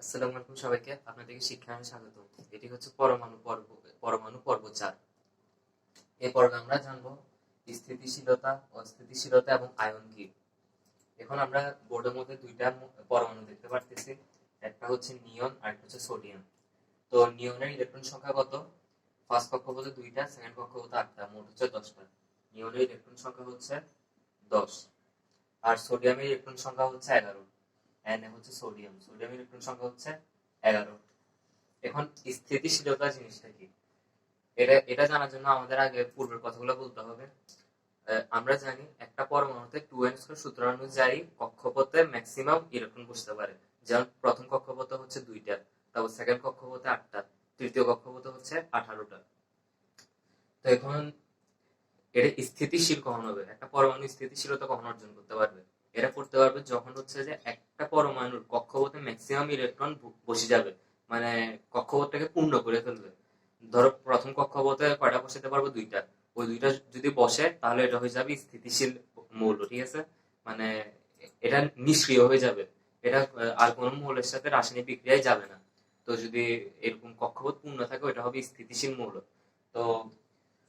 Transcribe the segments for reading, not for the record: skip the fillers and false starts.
আসসালামু আলাইকুম সবাইকে, আপনাদেরকে শিক্ষায় স্বাগত। এটি হচ্ছে পরমাণু পর্ব 4। এই পর্বে আমরা জানবো স্থিতিশীলতা, অস্থিতিশীলতা এবং আয়ন কি। এখন আমরা বোর্ডের মধ্যে দুইটা পরমাণু দেখতে পারতেছি, একটা হচ্ছে নিয়ন আর একটা হচ্ছে সোডিয়াম। তো নিয়নের ইলেকট্রন সংখ্যা কত? ফার্স্ট কক্ষপথে 2টা, সেকেন্ড কক্ষপথে 8টা, মোট হচ্ছে 10টা। নিয়নের ইলেকট্রন সংখ্যা হচ্ছে 10, আর সোডিয়ামের ইলেকট্রন সংখ্যা হচ্ছে 11। Na হচ্ছে সোডিয়ামের ইলেকট্রন সংখ্যা হচ্ছে 11। এখন স্থিতিশীলতা জিনিসটা কি, এটা এটা জানার জন্য আমাদের আগে পূর্বের কথাগুলো বলতে হবে। আমরা জানি একটা পরমাণুতে 2n² সূত্র অনুযায়ী কক্ষপথে ম্যাক্সিমাম ইলেকট্রন বসতে পারে। যেমন প্রথম কক্ষপথে হচ্ছে 2টা, তারপর সেকেন্ড কক্ষপথে 8টা, তৃতীয় কক্ষপথে হচ্ছে 18টা। তো এখন এটা স্থিতিশীল কখন হবে? একটা পরমাণু স্থিতিশীলতা কখন অর্জন করতে পারবে? এরা করতে পারবে যখন হচ্ছে যে একটা পরমাণুর কক্ষপথে ম্যাক্সিমাম ইলেকট্রন বসে যাবে, মানে কক্ষপথটাকে পূর্ণ করে ফেলবে। ধরো প্রথম কক্ষপথে কয়টা বসাতে পারবো? 2টা। ওই 2টা যদি বসে তাহলে এটা হয়ে যাবে স্থিতিশীল মৌল, ঠিক আছে? মানে এটা নিষ্ক্রিয় হয়ে যাবে, এটা আর কোনো মৌলের সাথে রাসায়নিক বিক্রিয়ায় যাবে না। তো যদি এরকম কক্ষপথ পূর্ণ থাকে ওটা হবে স্থিতিশীল মৌল। তো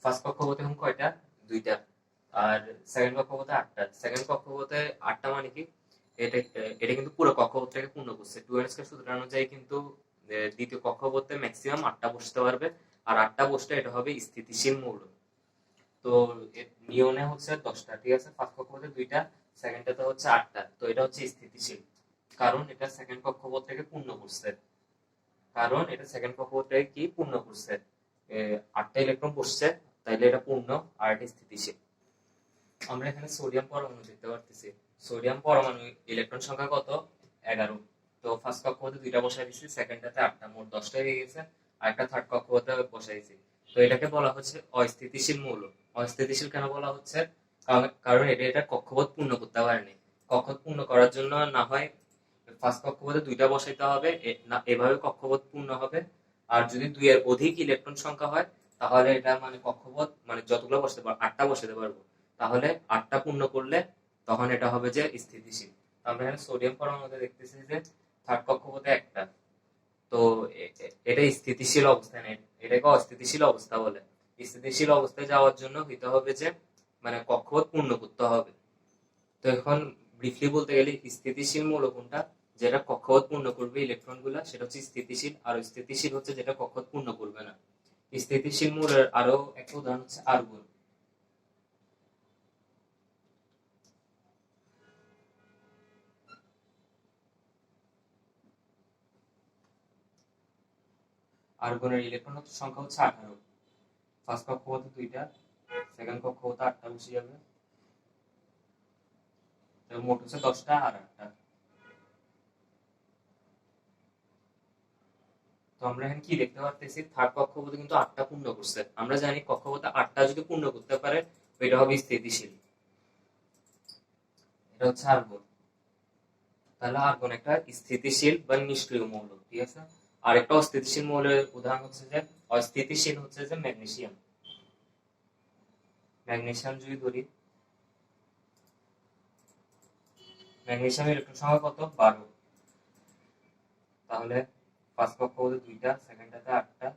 ফার্স্ট কক্ষপথে এখন কয়টা? 2টা। আর সেকেন্ড কক্ষপথে 8টা। সেকেন্ড কক্ষপথে 8টা মানে কি, এটা এটা কিন্তু পুরো কক্ষপথটাকে পূর্ণ করছে। 2n² সূত্র অনুযায়ী কিন্তু দ্বিতীয় কক্ষপথে ম্যাক্সিমাম 8টা বসতে পারবে, আর 8টা বসলে এটা হবে স্থিতিশীল মৌল। তো নিয়নে হচ্ছে 10টা, ঠিক আছে? ফার্স্ট কক্ষপথে 2টা, সেকেন্ডটাতে হচ্ছে 8টা। তো এটা হচ্ছে স্থিতিশীল, কারণ এটা সেকেন্ড কক্ষপথটাকে পূর্ণ করছে। কি পূর্ণ করছে? 8টা ইলেকট্রন বসছে, তাইলে এটা পূর্ণ, আর এটা স্থিতিশীল। আমরা এখানে সোডিয়াম পরমাণু দেখতে পারতেছি। সোডিয়াম পরমাণু ইলেকট্রন সংখ্যা কত? 11। তো ফার্স্ট কক্ষপথে 2টা বসাই দিছি, সেকেন্ডটাতে 8টা, মোট 10টা হয়ে গেছে। আর একটা থার্ড কক্ষপথে বসাইছি। তো এটাকে বলা হচ্ছে অস্থিতিশীল মৌল। অস্থিতিশীল কেন বলা হচ্ছে? কারণ এটা কক্ষপথ পূর্ণ করতে পারেনি। কক্ষপথ পূর্ণ করার জন্য না হয় ফার্স্ট কক্ষপথে 2টা বসাইতে হবে, এভাবে কক্ষপথ পূর্ণ হবে। আর যদি 2 এর অধিক ইলেকট্রন সংখ্যা হয় তাহলে এটা মানে কক্ষপথ মানে যতগুলো বসাতে পারবো, 8টা বসাতে পারবো, তাহলে 8টা পূর্ণ করলে তখন এটা হবে যে স্থিতিশীল। আমরা এখানে সোডিয়াম পরমাণুতে দেখতেছি যে থার্ড কক্ষপথে 1টা। তো এটা স্থিতিশীল অবস্থায় নেই, এটাকে অস্থিতিশীল অবস্থা বলে। স্থিতিশীল অবস্থায় যাওয়ার জন্য হইতে হবে যে মানে কক্ষপথ পূর্ণ করতে হবে। তো এখন ব্রিফলি বলতে গেলে স্থিতিশীল মৌল কোনটা? যেটা কক্ষপথ পূর্ণ করবে ইলেকট্রন গুলা, সেটা হচ্ছে স্থিতিশীল। আর স্থিতিশীল হচ্ছে যেটা কক্ষপথ পূর্ণ করবে না। স্থিতিশীল মৌলের আরো একটা উদাহরণ হচ্ছে আর্গন। আর্গনের ইলেকট্রন সংখ্যা হচ্ছে 18। ফার্স্ট কক্ষপথে 2টা, সেকেন্ড কক্ষপথে 8টা বসে যাবে, মোট হচ্ছে 10টা আর 8টা। তো আমরা এখানে কি দেখতে পারতেছি? থার্ড কক্ষপথে কিন্তু 8টা পূর্ণ করছে। আমরা জানি কক্ষপথে 8টা যদি পূর্ণ করতে পারে এটা হবে স্থিতিশীল। এটা হচ্ছে আর্গন। তাহলে আর্গন একটা স্থিতিশীল বা নিষ্ক্রিয় মৌল, ঠিক আছে? আর একটা অস্থিতিশীল মৌলের উদাহরণ হচ্ছে যে অস্থিতিশীল হচ্ছে যে ম্যাগনেসিয়াম। ম্যাগনেসিয়াম যদি ধরি, ম্যাগনেসিয়ামের ইলেকট্রন সংখ্যা কত? 12। তাহলে ফার্স্ট কক্ষপথে 2টা, সেকেন্ডটাতে 8টা,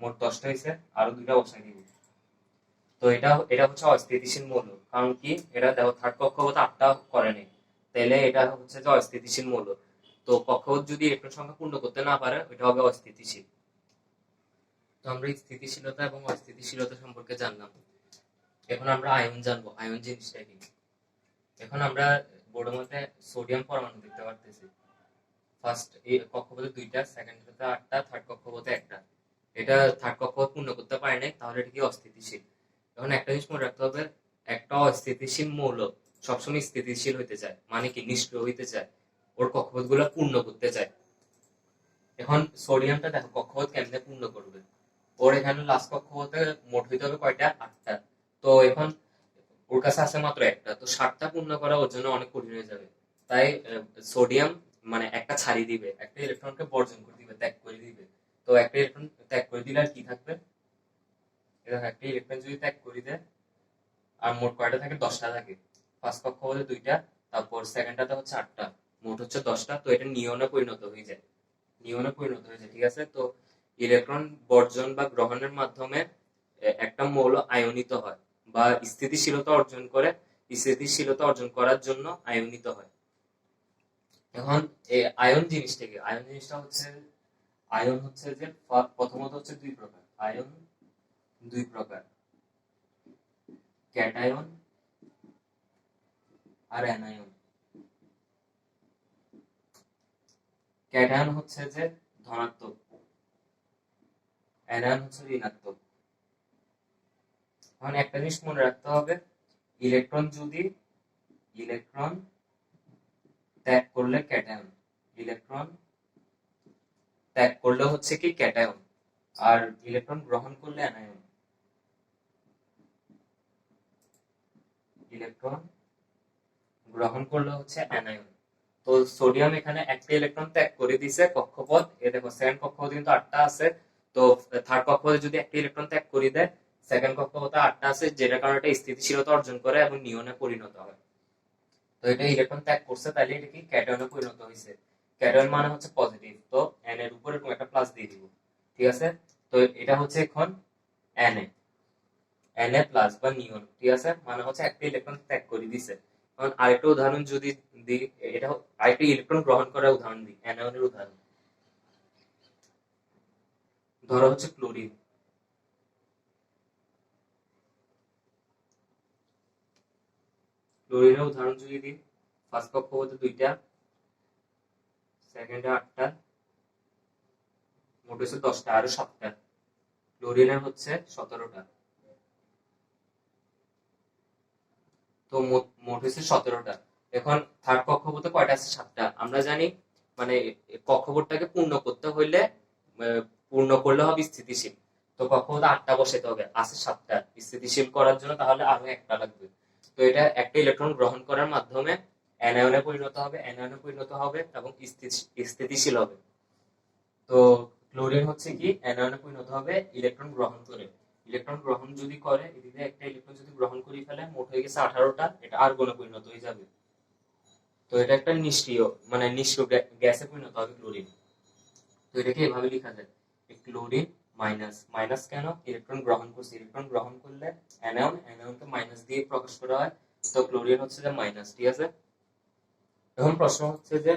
মোট 10টা হয়েছে, আরো 2টা বসাই দিব। তো এটা এটা হচ্ছে অস্থিতিশীল মৌল। কারণ কি, এটা দেখো থার্ড কক্ষপথে 8টা করেনি, তাহলে এটা হচ্ছে যে অস্থিতিশীল মৌল। তো কক্ষপথ যদি ইলেকট্রন সংখ্যা পূর্ণ করতে না পারে ওটা হবে অস্থিতিশীল। তো আমরা স্থিতিশীলতা এবং অস্থিতিশীলতা সম্পর্কে জানলাম। এখন আমরা আয়ন জানবো, আয়ন জিনিসটা কি। এখন আমরা বোর্ডের মধ্যে সোডিয়াম পরমাণু দেখতে পারতেছি। ফার্স্ট কক্ষপথে 2টা, সেকেন্ডটাতে 8টা, থার্ড কক্ষপথে 1টা। এটা থার্ড কক্ষপথ পূর্ণ করতে পারে নাই, তাহলে এটা কি অস্থিতিশীল। এখন একটা জিনিস মনে রাখতে হবে, একটা অস্থিতিশীল মৌল সবসময় স্থিতিশীল হইতে চায়, মানে কি নিষ্ক্রিয় হইতে চায়, ওর কক্ষপথ গুলা পূর্ণ করতে চায়। এখন সোডিয়ামটা দেখো কক্ষপথ কেমনে পূর্ণ করবে? ওর এখানে লাস্ট কক্ষপথে মোট হইতে হবে কয়টা? 8টা। তো এখন ওর কাছে আছে মাত্র 1টা, তো 7টা পূর্ণ করা ওর জন্য অনেক কঠিন হয়ে যাবে। তাই সোডিয়াম মানে একটা ছাড়ি দিবে, একটা ইলেকট্রনকে বর্জন করে দিবে, ত্যাগ করে দিবে। তো একটা ইলেকট্রন ত্যাগ করে দিলে আর কি থাকবে? একটা ইলেকট্রন যদি ত্যাগ করে দেয়, আর মোট কয়টা থাকে? 10টা থাকে। ফার্স্ট কক্ষপথে 2টা, তারপর সেকেন্ডটাতে হচ্ছে 8টা, মোট হচ্ছে 10টা, তো এটা নিয়নে পরিণত হয়ে যায়, ঠিক আছে। তো ইলেকট্রন বর্জন বা গ্রহণের মাধ্যমে একটা মৌল আয়নিত হয় বা স্থিতিশীলতা অর্জন করার জন্য আয়নিত হয়। এখন আয়ন জিনিসটা হচ্ছে, আয়ন হচ্ছে যে প্রথমত হচ্ছে দুই প্রকার, আয়ন দুই প্রকার, ক্যাটায়ন আর অ্যানায়ন। ক্যাটায়ন হচ্ছে যে ধনাত্মক, অ্যানায়ন হচ্ছে ঋণাত্মক। এখন একটা জিনিস মনে রাখতে হবে, ইলেকট্রন ত্যাগ করলে ক্যাটায়ন, ইলেকট্রন ত্যাগ করলে হচ্ছে কি ক্যাটায়ন, আর ইলেকট্রন গ্রহণ করলে অ্যানায়ন। ইলেকট্রন গ্রহণ করলে হচ্ছে অ্যানায়ন। তো সোডিয়াম এখানে একটা ইলেকট্রন ত্যাগ করে দিছে কক্ষপথ, এ দেখো সেকেন্ড কক্ষপথে কিন্তু 8টা আছে, তো থার্ড কক্ষপথে যদি একটা ইলেকট্রন ত্যাগ করে দেয়, সেকেন্ড কক্ষপথে 8টা আছে, যেটার কারণে এটা স্থিতিশীলতা অর্জন করে এবং নিয়নে পরিণত হয়। তো এটা ইলেকট্রন ত্যাগ করছে, তাহলে এটা কি ক্যাটায়নে পরিণত হয়েছে। ক্যাটায়ন মানে হচ্ছে পজিটিভ, তো এন এর উপরে এরকম একটা প্লাস দিয়ে দিব, ঠিক আছে। তো এটা হচ্ছে এখন Na প্লাস বা নিয়ন, ঠিক আছে, মানে হচ্ছে একটা ইলেকট্রন ত্যাগ করে দিছে। এখন আরেকটা উদাহরণ যদি দিই, এটা আরেকটা ইলেকট্রন গ্রহণ করার উদাহরণ দিই, অ্যানায়নের উদাহরণ। ধরো হচ্ছে ক্লোরিন, ক্লোরিনের উদাহরণ যদি দিই, ফার্স্ট কক্ষপথে 2টা, সেকেন্ডে 8টা, মোট হচ্ছে 10টা, আরো 7টা, ক্লোরিনের হচ্ছে 17টা। তো মোট হচ্ছে 17টা। এখন থার্ড কক্ষপথে কয়টা আছে? 7টা। আমরা জানি মানে কক্ষপথটাকে পূর্ণ করলে হবে স্থিতিশীল, তো কক্ষপথে 8টা বসাতে হবে, আছে 7টা, স্থিতিশীল করার জন্য তাহলে আরো একটা লাগবে। তো এটা একটা ইলেকট্রন গ্রহণ করার মাধ্যমে অ্যানায়নে পরিণত হবে এবং স্থিতিশীল হবে। তো ক্লোরিন হচ্ছে কি অ্যানায়নে পরিণত হবে ইলেকট্রন গ্রহণ করে। ইলেকট্রন গ্রহণ যদি করে, এদিকে একটা ইলেকট্রন যদি গ্রহণ করে ফেলে, মোট হয়ে গেছে 18টা, এটা আর্গনে পরিণত হয়ে যাবে। তো এটা একটা নিষ্ক্রিয় গ্যাসে পরিণত হবে ক্লোরিন। তো এটাকে এভাবে লেখা যায়, ক্লোরিন মাইনাস, মাইনাস কেন? ইলেকট্রন গ্রহণ করছে, ইলেকট্রন গ্রহণ করলে অ্যানায়নকে মাইনাস দিয়ে প্রকাশ করা হয়, তো ক্লোরিন হচ্ছে যে মাইনাস, ঠিক আছে। এখন প্রশ্ন হচ্ছে যে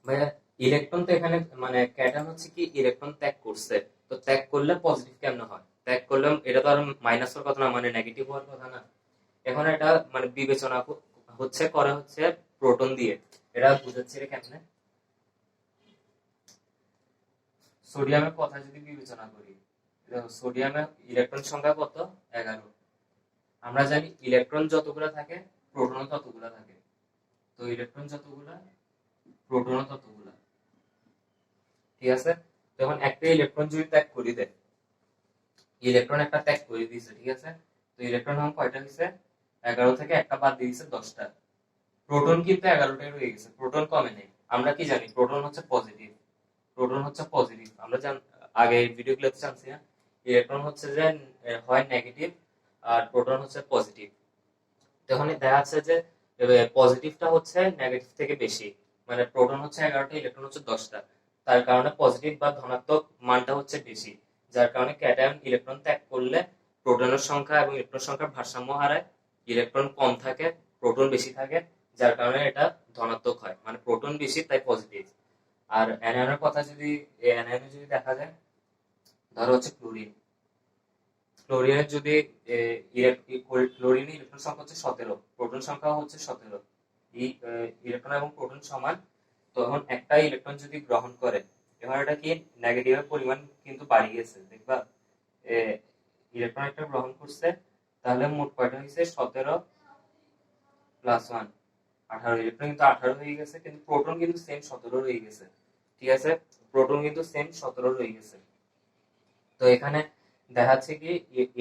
ভাইয়া ইলেকট্রন তো এখানে মানে ক্যাটায়ন হচ্ছে কি ইলেকট্রন ত্যাগ করছে, তো ত্যাগ করলে পজিটিভ কেমন হয়? ত্যাগ করলে এটা তো আর মাইনাস হওয়ার কথা না, মানে নেগেটিভ হওয়ার কথা না। এখন এটা মানে বিবেচনা হচ্ছে প্রোটন দিয়ে। এটা বুঝাচ্ছে কেমনে, সোডিয়ামের কথা যদি বিবেচনা করি, সোডিয়ামের ইলেকট্রন সংখ্যা কত? 11। আমরা জানি ইলেকট্রন যতগুলো থাকে প্রোটনও ততগুলো থাকে, তো ইলেকট্রন যতগুলা প্রোটনও ততগুলা, ঠিক আছে। তখন একটা ইলেকট্রন যদি ত্যাগ করে দেয়, ইলেকট্রন একটা ত্যাগ করে দিয়েছে, ঠিক আছে, তো ইলেকট্রন এখন কয়টা দিছে? 11 থেকে একটা বাদ দিয়ে দিছে 10টা। প্রোটন কিন্তু 11টাই রয়ে গেছে, প্রোটন কমে নেই। আমরা কি জানি প্রোটন হচ্ছে পজিটিভ, আমরা আগে ভিডিওগুলোতে জানছি না, ইলেকট্রন হচ্ছে যে হয় নেগেটিভ আর প্রোটন হচ্ছে পজিটিভ। তখন দেখা যাচ্ছে যে পজিটিভটা হচ্ছে নেগেটিভ থেকে বেশি, মানে প্রোটন হচ্ছে 11টা, ইলেকট্রন হচ্ছে 10টা, তার কারণে পজিটিভ বা ধনাত্মক মানটা হচ্ছে বেশি, যার কারণে ক্যাটায়ন ইলেকট্রন ত্যাগ করলে প্রোটনের সংখ্যা এবং ইলেকট্রন সংখ্যার ভারসাম্য হারায়, ইলেকট্রন কম থাকে, প্রোটন বেশি থাকে, যার কারণে এটা ধনাত্মক হয়, মানে প্রোটন বেশি তাই পজিটিভ। আর অ্যানায়নের কথা যদি অ্যানায়নে যদি দেখা যায়, ধরো হচ্ছে ক্লোরিন, ক্লোরিনের যদি ক্লোরিনের ইলেকট্রন সংখ্যা হচ্ছে 17, প্রোটন সংখ্যা হচ্ছে 17, ইলেকট্রন এবং প্রোটন সমান, তখন একটা ইলেকট্রন যদি গ্রহণ করে, এবার এটা কি নেগেটিভের পরিমাণ কিন্তু বাড়িয়ে গেছে, দেখবা ইলেকট্রন একটা গ্রহণ করছে, তাহলে মোট কয়টা হয়েছে? 17 প্লাস 1, 18, ইলেকট্রন কিন্তু 18 হয়ে গেছে, কিন্তু প্রোটন কিন্তু সেম 17 রয়ে গেছে, ঠিক আছে, প্রোটন কিন্তু সেম 17 রয়ে গেছে। তো এখানে দেখা যাচ্ছে কি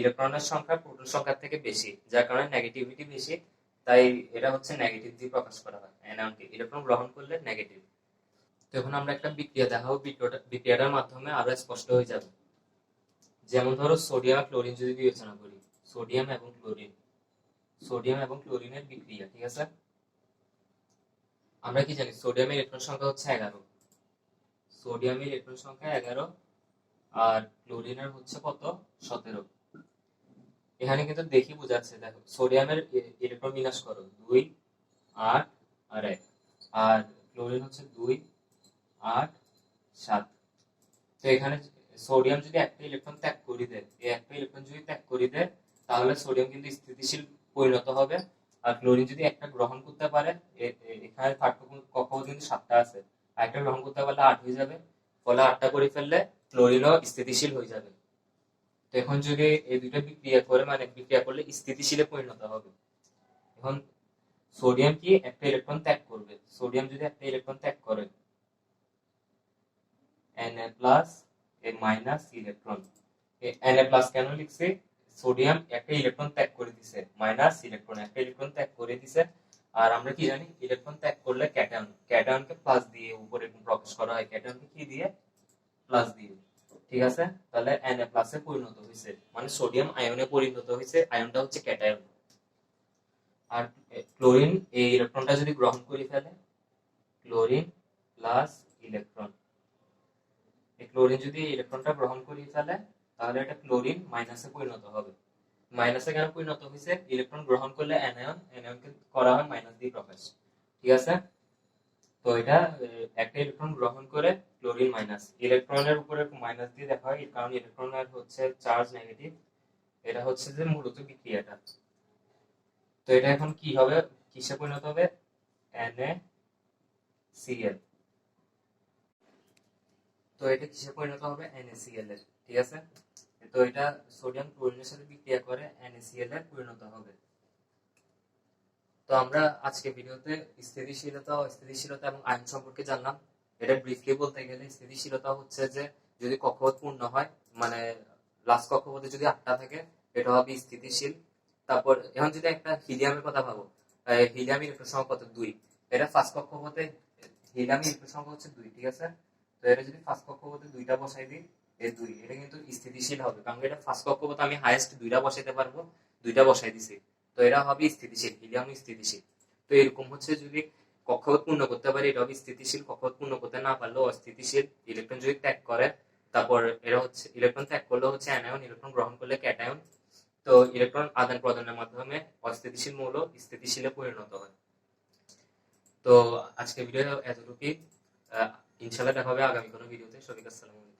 ইলেকট্রনের সংখ্যা প্রোটন সংখ্যার থেকে বেশি, যার কারণে নেগেটিভিটি বেশি, তাই এটা হচ্ছে নেগেটিভ দিয়ে প্রকাশ করা হয়, অ্যানায়নকে ইলেকট্রন গ্রহণ করলে নেগেটিভ। তো এখন আমরা একটা বিক্রিয়া দেখাবো, বিক্রিয়াটার মাধ্যমে আরো স্পষ্ট হয়ে যাবে। যেমন ধরো সোডিয়াম ক্লোরিন যদি বিবেচনা করি, সোডিয়াম এবং ক্লোরিনের বিক্রিয়া, ঠিক আছে। আমরা কি জানি সোডিয়ামের ইলেকট্রন সংখ্যা হচ্ছে 11, সোডিয়ামের ইলেকট্রন সংখ্যা 11 আর ক্লোরিনের হচ্ছে কত 17। এখানে কিন্তু দেখি বোঝাচ্ছে, দেখো সোডিয়ামের ইলেকট্রন বিন্যাস করো 2 8 আর 1, আর ক্লোরিন হচ্ছে 2 8 7। তো এখানে সোডিয়াম যদি একটা ইলেকট্রন ত্যাগ করে দেয়, এই একটা ইলেকট্রন যদি ত্যাগ করে দেয় তাহলে সোডিয়াম কিন্তু স্থিতিশীল পরিণত হবে। আর ক্লোরিন যদি একটা গ্রহণ করতে পারে, এখানে কক্ষপথ কিন্তু 7টা আছে, আর একটা গ্রহণ করতে পারলে 8 হয়ে যাবে, ফলে 8টা করে ফেললে ক্লোরিনও স্থিতিশীল হয়ে যাবে। তো এখন যদি এই দুইটা বিক্রিয়া করে, মানে বিক্রিয়া করলে স্থিতিশীলে পরিণত হবে। এখন সোডিয়াম কি একটা ইলেকট্রন ত্যাগ করবে, সোডিয়াম যদি একটা ইলেকট্রন ত্যাগ করে Na প্লাস এ মাইনাস ইলেকট্রন, Na প্লাস কেন লিখছে, সোডিয়াম একটা ইলেকট্রন ত্যাগ করে দিছে, মাইনাস ইলেকট্রন একটা ইলেকট্রন ত্যাগ করে দিছে। আর আমরা কি জানি ইলেকট্রন ত্যাগ করলে ক্যাটায়ন, ক্যাটায়নকে প্লাস দিয়ে উপরে প্রকাশ করা হয়, ক্যাটায়নকে কি দিয়ে প্লাস দিয়ে। ঠিক আছে, তাহলে Na প্লাসে পরিণত হয়েছে, মানে সোডিয়াম আয়নে পরিণত হয়েছে, আয়নটা হচ্ছে ক্যাটায়ন। আর ক্লোরিন এই ইলেকট্রনটা যদি গ্রহণ করে ফেলে, ক্লোরিন প্লাস ইলেকট্রন, এই ক্লোরিন যদি ইলেকট্রনটা গ্রহণ করে ফেলে তাহলে এটা ক্লোরিন মাইনাসে পরিণত হবে। মাইনাসে কেন পরিণত হয়েছে, ইলেকট্রন গ্রহণ করলে অ্যানায়ন, অ্যানায়নকে করা হয় মাইনাস দিয়ে প্রকাশ। ঠিক আছে, তো এটা একটা ইলেকট্রন গ্রহণ করে ক্লোরিন মাইনাস, ইলেকট্রনের উপরে মাইনাস দিয়ে দেখা হয় কারণ ইলেকট্রনের হচ্ছে চার্জ নেগেটিভ। এটা হচ্ছে যে মূলত বিক্রিয়াটা। তো এটা এখন কি হবে, কিসে পরিণত হবে, NaCl। তো এটা কিসে পরিণত হবে, NaCl এর। ঠিক আছে, তো এটা সোডিয়াম ক্লোরিনের সাথে বিক্রিয়া করে NaCl এর পরিণত হবে। তো আমরা আজকে ভিডিওতে স্থিতিশীলতা, অস্থিতিশীলতা এবং আয়ন সম্পর্কে জানলাম। এটা ব্রিফলি বলতে গেলে স্থিতিশীলতা হচ্ছে যে যদি কক্ষপথ পূর্ণ হয়, মানে লাস্ট কক্ষপথে যদি 8টা থাকে এটা হবে স্থিতিশীল। তারপর এখন যদি একটা হিলিয়ামের কথা ভাবো, হিলিয়ামের ইলেকট্রন সংখ্যা কত, 2। এটা ফার্স্ট কক্ষপথে হিলিয়ামের ইলেকট্রন সংখ্যা হচ্ছে 2। ঠিক আছে, তো এটা যদি ফার্স্ট কক্ষপথে 2টা বসাই দিই, এই 2 এটা কিন্তু স্থিতিশীল হবে, কারণ এটা ফার্স্ট কক্ষপথে আমি হাইয়েস্ট 2টা বসাইতে পারবো, 2টা বসাই দিছি, তো এরা হবে স্থিতিশীল, হিলিয়াম স্থিতিশীল। তো এরকম হচ্ছে যদি কক্ষপথ পূর্ণ করতে পারে এটা হবে স্থিতিশীল, কক্ষপথ পূর্ণ করতে না পারলেও অস্থিতিশীল। ইলেকট্রন যদি ত্যাগ করে, তারপর এরা হচ্ছে ইলেকট্রন ত্যাগ করলে হচ্ছে অ্যানায়ন, ইলেকট্রন গ্রহণ করলে ক্যাটায়ন। তো ইলেকট্রন আদান প্রদানের মাধ্যমে অস্থিতিশীল মৌল স্থিতিশীলে পরিণত হয়। তো আজকে ভিডিও এতটুকুই, ইনশাল্লাহ দেখা হবে আগামী কোনো ভিডিওতে। সবাইকে আসসালামু আলাইকুম।